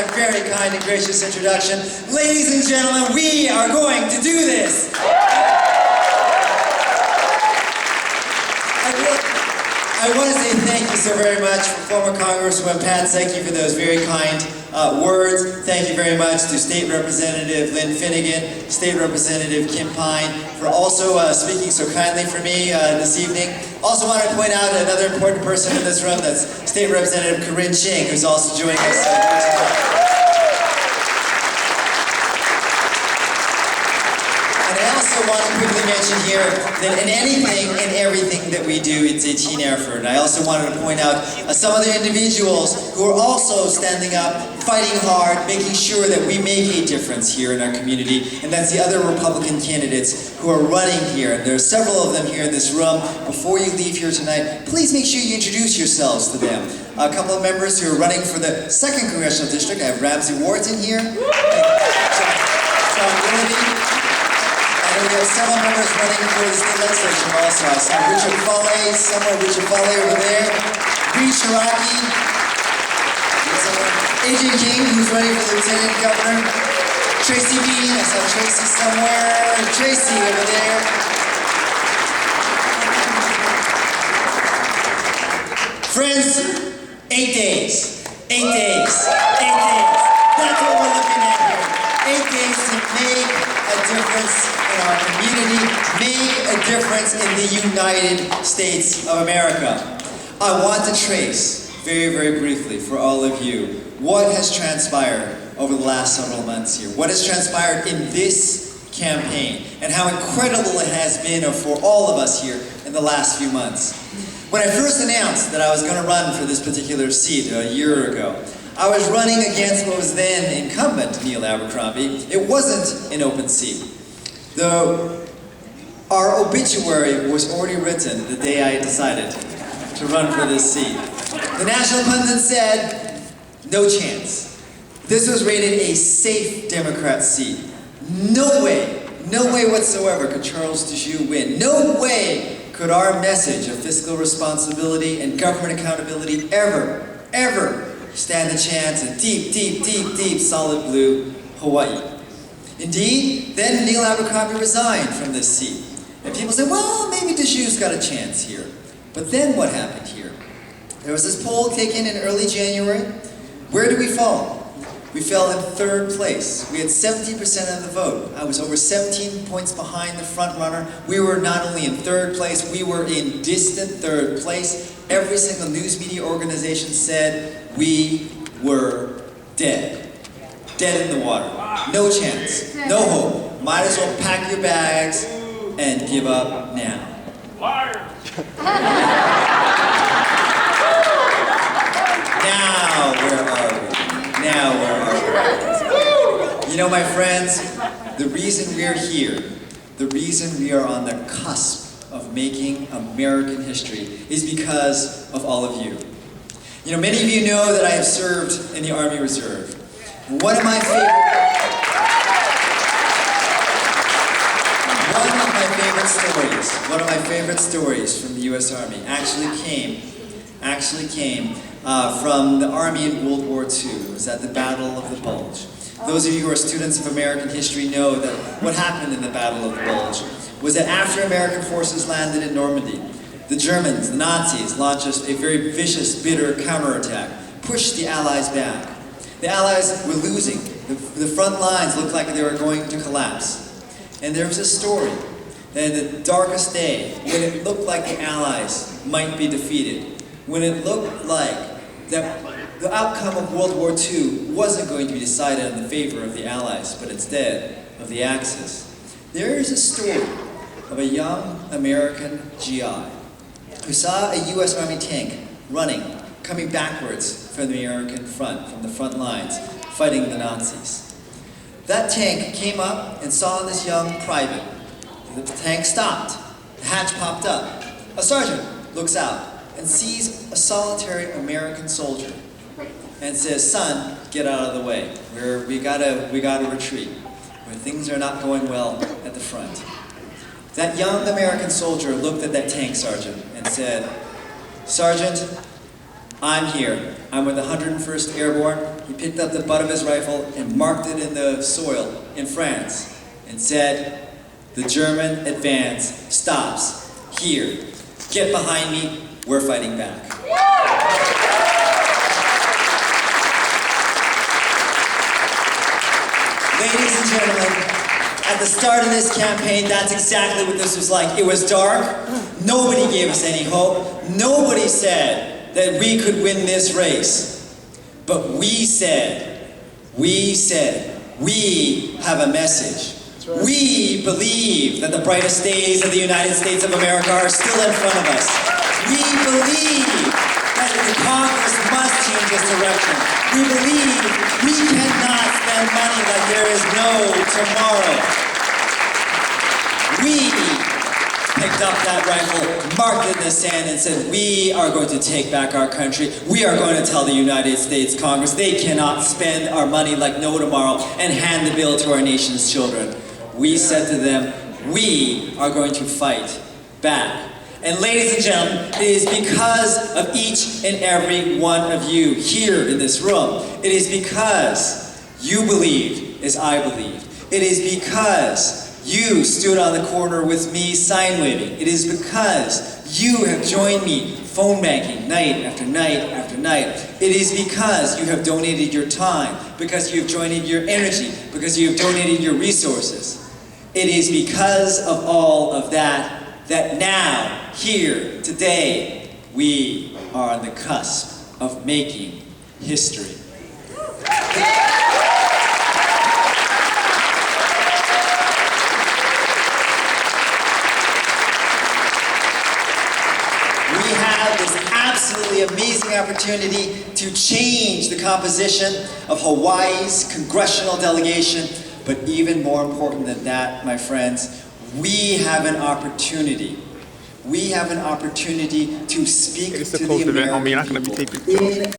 that very kind and gracious introduction. Ladies and gentlemen, we are going to do this! I want to say thank you so very much for former Congresswoman Pat. Thank you for those very kind words. Thank you very much to State Representative Lynn Finnegan, State Representative Kim Pine, for also speaking so kindly for me this evening. Also want to point out another important person in this room, that's State Representative Corinne Ching, who's also joining us here tonight. I also want to quickly mention here that in anything and everything that we do, it's a team effort. I also wanted to point out some other individuals who are also standing up, fighting hard, making sure that we make a difference here in our community, and that's the other Republican candidates who are running here. And there are several of them here in this room. Before you leave here tonight, please make sure you introduce yourselves to them. A couple of members who are running for the 2nd Congressional District. I have Ramsey Wharton here. John Willoughby. And we have several members running for the state legislature also. I saw Richard Foley over there. Bree Cherokee. Adrian King, who's running for the Lieutenant Governor. Tracy Bean, I saw Tracy somewhere. Tracy over there. Friends, 8 days. 8 days. 8 days. That's what we're looking at here. 8 days to make a difference in our community, make a difference in the United States of America. I want to trace, very, very briefly, for all of you, what has transpired over the last several months here. What has transpired in this campaign, and how incredible it has been for all of us here in the last few months. When I first announced that I was going to run for this particular seat a year ago, I was running against what was then incumbent Neil Abercrombie. It wasn't an open seat. Though our obituary was already written the day I decided to run for this seat. The national pundit said, no chance. This was rated a safe Democrat seat. No way whatsoever could Charles Djou win. No way could our message of fiscal responsibility and government accountability ever stand a chance in deep, solid blue Hawaii. Indeed, then Neil Abercrombie resigned from this seat. And people said, well, maybe Djou's got a chance here. But then what happened here? There was this poll taken in early January. Where did we fall? We fell in 3rd place. We had 70% of the vote. I was over 17 points behind the front runner. We were not only in 3rd place, we were in distant 3rd place. Every single news media organization said we were dead. Dead in the water. No chance. No hope. Might as well pack your bags and give up now. Liar! Now where are we? Now where are we? You know, my friends, the reason we're here, the reason we are on the cusp of making American history is because of all of you. You know, many of you know that I have served in the Army Reserve. One of my favorite stories from the U.S. Army actually came from the Army in World War II. It was at the Battle of the Bulge. Those of you who are students of American history know that what happened in the Battle of the Bulge was that after American forces landed in Normandy, the Germans, the Nazis, launched a very vicious, bitter counterattack, pushed the Allies back. The Allies were losing. The front lines looked like they were going to collapse. And there was a story that in the darkest day, when it looked like the Allies might be defeated, when it looked like that the outcome of World War II wasn't going to be decided in the favor of the Allies, but instead of the Axis, there is a story of a young American GI who saw a U.S. Army tank running, coming backwards from the American front, from the front lines, fighting the Nazis. That tank came up and saw this young private. The tank stopped. The hatch popped up. A sergeant looks out and sees a solitary American soldier and says, son, get out of the way. We gotta retreat. Where things are not going well at the front. That young American soldier looked at that tank sergeant and said, Sergeant, I'm here. I'm with the 101st Airborne. He picked up the butt of his rifle and marked it in the soil in France and said, the German advance stops here. Get behind me, we're fighting back. Ladies and gentlemen, at the start of this campaign, that's exactly what this was like. It was dark. Nobody gave us any hope. Nobody said that we could win this race. But we said, we have a message. We believe that the brightest days of the United States of America are still in front of us. We believe that the Congress must change its direction. We believe we cannot spend money like there is no tomorrow. We picked up that rifle, marked it in the sand, and said, we are going to take back our country. We are going to tell the United States Congress they cannot spend our money like no tomorrow and hand the bill to our nation's children. We said to them, we are going to fight back. And ladies and gentlemen, it is because of each and every one of you here in this room. It is because you believed as I believed. It is because you stood on the corner with me sign waving. It is because you have joined me phone banking night after night after night. It is because you have donated your time, because you have donated your energy, because you have donated your resources. It is because of all of that that now, here, today, we are on the cusp of making history. We have this absolutely amazing opportunity to change the composition of Hawaii's congressional delegation, but even more important than that, my friends, we have an opportunity. We have an opportunity to speak to the American people.